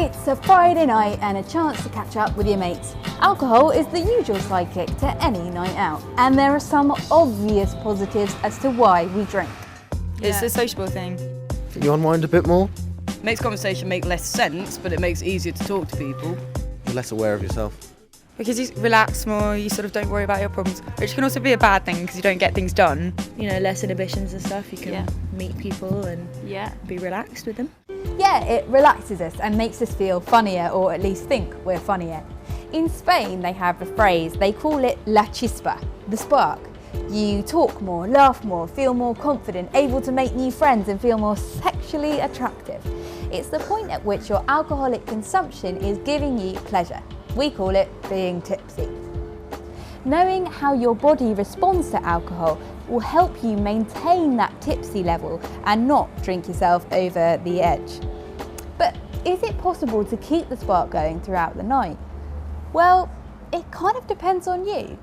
It's a Friday night and a chance to catch up with your mates. Alcohol is the usual sidekick to any night out, and there are some obvious positives as to why we drink. It's a sociable thing. You unwind a bit more? Makes conversation make less sense, but it makes it easier to talk to people. You're less aware of yourself. Because you relax more, you sort of don't worry about your problems, which can also be a bad thing because you don't get things done. You know, less inhibitions and stuff. You can meet people and be relaxed with them. Yeah, it relaxes us and makes us feel funnier, or at least think we're funnier. In Spain, they have a phrase, they call it la chispa, the spark. You talk more, laugh more, feel more confident, able to make new friends and feel more sexually attractive. It's the point at which your alcoholic consumption is giving you pleasure. We call it being tipsy. Knowing how your body responds to alcohol will help you maintain that tipsy level and not drink yourself over the edge. But is it possible to keep the spark going throughout the night? Well, it kind of depends on you.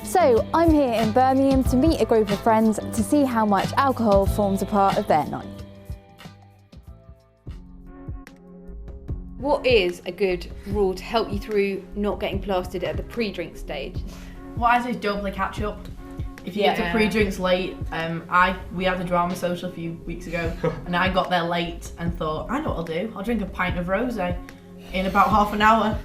So I'm here in Birmingham to meet a group of friends to see how much alcohol forms a part of their night. What is a good rule to help you through not getting plastered at the pre-drink stage? What I say is don't play catch up. If you get to pre-drinks late, we had the drama social a few weeks ago, and I got there late and thought, I know what I'll do. I'll drink a pint of rosé in about half an hour.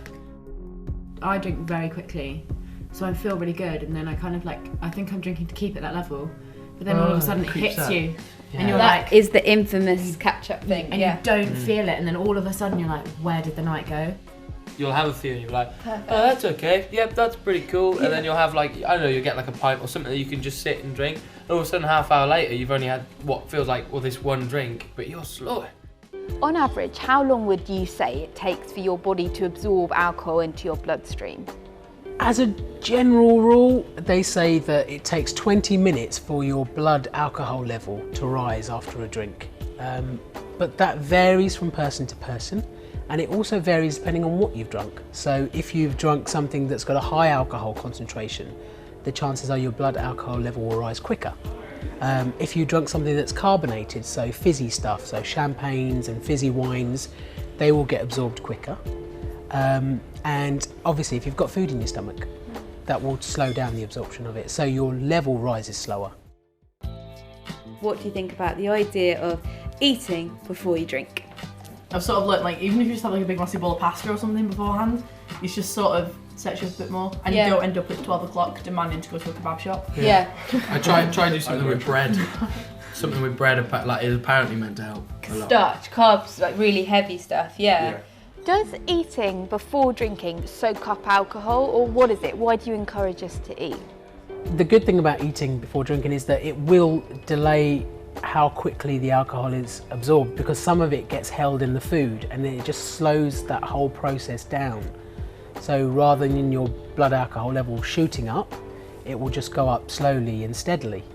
I drink very quickly, so I feel really good, and then I kind of I think I'm drinking to keep at that level, but then all of a sudden it hits you. Yeah. And you're That is the infamous catch-up thing. And you don't feel it, and then all of a sudden you're like, where did the night go? You'll have a few and you'll be like, oh, that's okay, yep, that's pretty cool. And then you'll have I don't know, you'll get a pint or something that you can just sit and drink. And all of a sudden, half hour later, you've only had what feels like, this one drink, but you're slow. On average, how long would you say it takes for your body to absorb alcohol into your bloodstream? As a general rule, they say that it takes 20 minutes for your blood alcohol level to rise after a drink. But that varies from person to person, and it also varies depending on what you've drunk. So if you've drunk something that's got a high alcohol concentration, the chances are your blood alcohol level will rise quicker. If you drunk something that's carbonated, so fizzy stuff, so champagnes and fizzy wines, they will get absorbed quicker. And obviously if you've got food in your stomach, that will slow down the absorption of it, so your level rises slower. What do you think about the idea of eating before you drink? I've sort of learnt, even if you just have a big massive bowl of pasta or something beforehand, it's just sort of sets you up a bit more, and you don't end up at 12 o'clock demanding to go to a kebab shop. Yeah. I try and do something with bread. Something with bread is apparently meant to help a lot. Starch, carbs, really heavy stuff, yeah. Does eating before drinking soak up alcohol, or what is it? Why do you encourage us to eat? The good thing about eating before drinking is that it will delay how quickly the alcohol is absorbed, because some of it gets held in the food and then it just slows that whole process down. So rather than your blood alcohol level shooting up, it will just go up slowly and steadily.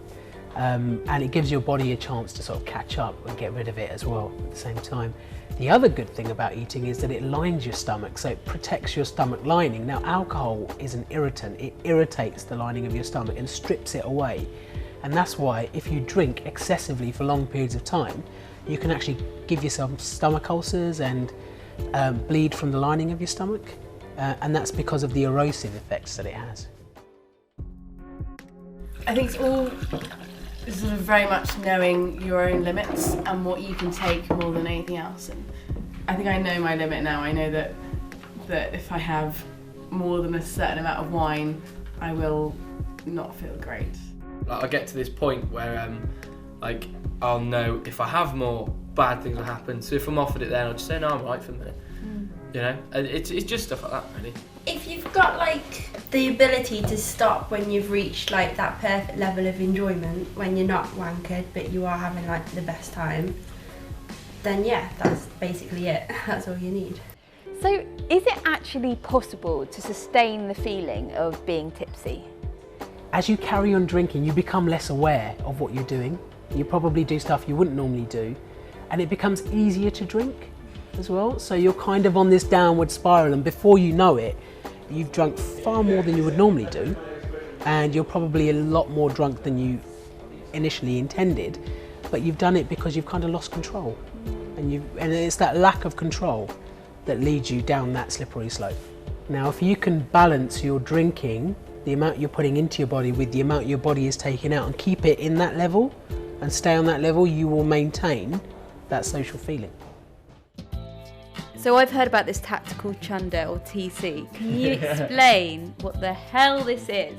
And it gives your body a chance to sort of catch up and get rid of it as well at the same time. The other good thing about eating is that it lines your stomach, so it protects your stomach lining. Now, alcohol is an irritant. It irritates the lining of your stomach and strips it away. And that's why if you drink excessively for long periods of time, you can actually give yourself stomach ulcers and bleed from the lining of your stomach. And that's because of the erosive effects that it has. I think it's all sort of very much knowing your own limits and what you can take more than anything else. And I think I know my limit now. I know that if I have more than a certain amount of wine, I will not feel great. I get to this point where I'll know if I have more, bad things will happen. So if I'm offered it then, I'll just say, no, I'm right for the minute. You know, and it's just stuff like that, really. If you've got the ability to stop when you've reached that perfect level of enjoyment, when you're not wankered but you are having the best time, then yeah, that's basically it. That's all you need. So is it actually possible to sustain the feeling of being tipsy? As you carry on drinking, you become less aware of what you're doing. You probably do stuff you wouldn't normally do, and it becomes easier to drink as well. So you're kind of on this downward spiral, and before you know it, you've drunk far more than you would normally do, and you're probably a lot more drunk than you initially intended, but you've done it because you've kind of lost control. and it's that lack of control that leads you down that slippery slope. Now, if you can balance your drinking, the amount you're putting into your body with the amount your body is taking out, and keep it in that level and stay on that level, you will maintain that social feeling. So I've heard about this tactical chunder or TC. Can you explain what the hell this is?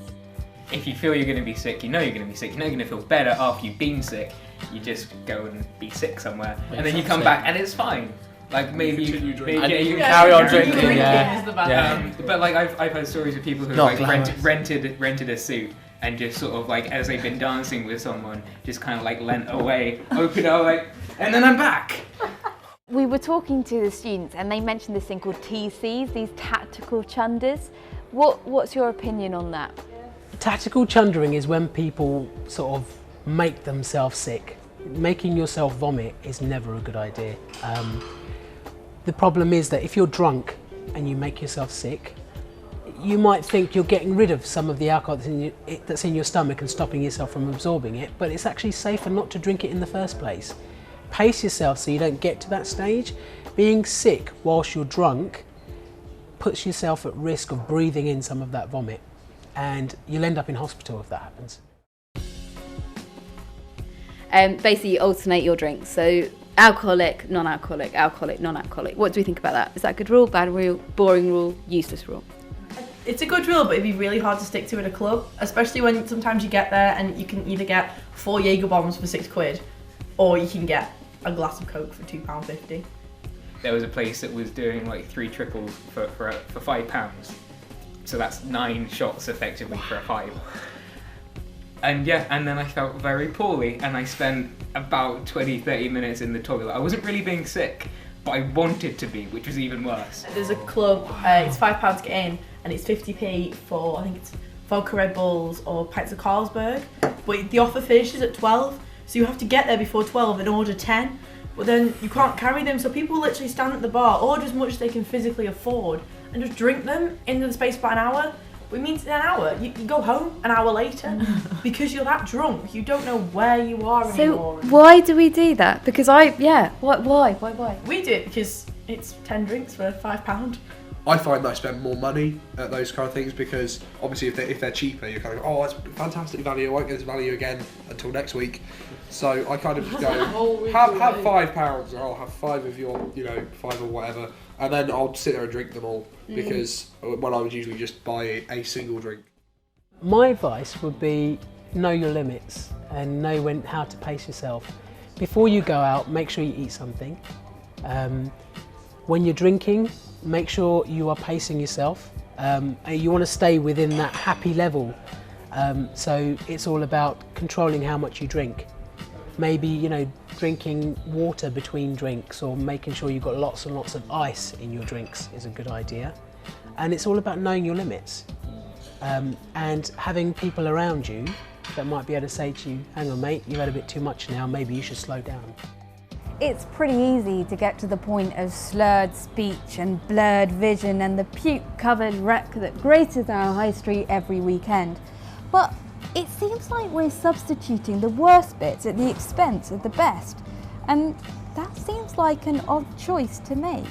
If you feel you're going to be sick, you know you're going to be sick, you know you're going to feel better after you've been sick, you just go and be sick somewhere, and then you come back and it's fine. Like maybe you carry on drinking. But like I've heard stories of people who like rented a suit and just sort of like, as they've been dancing with someone, just kind of like leant away, open up, like, and then I'm back. We were talking to the students and they mentioned this thing called TCs, these tactical chunders. What's your opinion on that? Tactical chundering is when people sort of make themselves sick. Making yourself vomit is never a good idea. The problem is that if you're drunk and you make yourself sick, you might think you're getting rid of some of the alcohol that's in your stomach and stopping yourself from absorbing it, but it's actually safer not to drink it in the first place. Pace yourself so you don't get to that stage. Being sick whilst you're drunk puts yourself at risk of breathing in some of that vomit, and you'll end up in hospital if that happens. Basically, you alternate your drinks. So alcoholic, non-alcoholic, alcoholic, non-alcoholic. What do we think about that? Is that a good rule, bad rule, boring rule, useless rule? It's a good rule, but it'd be really hard to stick to at a club, especially when sometimes you get there and you can either get 4 Jaeger bombs for £6, or you can get a glass of Coke for £2.50. There was a place that was doing like 3 triples for £5. So that's 9 shots effectively for a £5. And yeah, and then I felt very poorly and I spent about 20-30 minutes in the toilet. I wasn't really being sick, but I wanted to be, which was even worse. There's a club, it's £5 to get in, and it's 50p for, I think it's vodka Red Bulls or pints of Carlsberg, but the offer finishes at 12, so you have to get there before 12 and order 10, but then you can't carry them, so people literally stand at the bar, order as much as they can physically afford, and just drink them in the space of about an hour. It means in an hour, you go home an hour later because you're that drunk, you don't know where you are anymore. So why do we do that? Because why? We do it because it's 10 drinks for £5. I find that I spend more money at those kind of things because obviously if they're cheaper, you're kind of, oh, that's fantastic value, I won't get this value again until next week. So I kind of just go, have £5 or I'll have 5 of your, 5 or whatever, and then I'll sit there and drink them all because I would usually just buy a single drink. My advice would be know your limits and know how to pace yourself. Before you go out, make sure you eat something. When you're drinking, make sure you are pacing yourself. And you want to stay within that happy level. So it's all about controlling how much you drink. Maybe, drinking water between drinks or making sure you've got lots and lots of ice in your drinks is a good idea. And it's all about knowing your limits. And having people around you that might be able to say to you, hang on mate, you've had a bit too much now, maybe you should slow down. It's pretty easy to get to the point of slurred speech and blurred vision and the puke-covered wreck that graces our high street every weekend. But it seems like we're substituting the worst bits at the expense of the best, and that seems like an odd choice to make.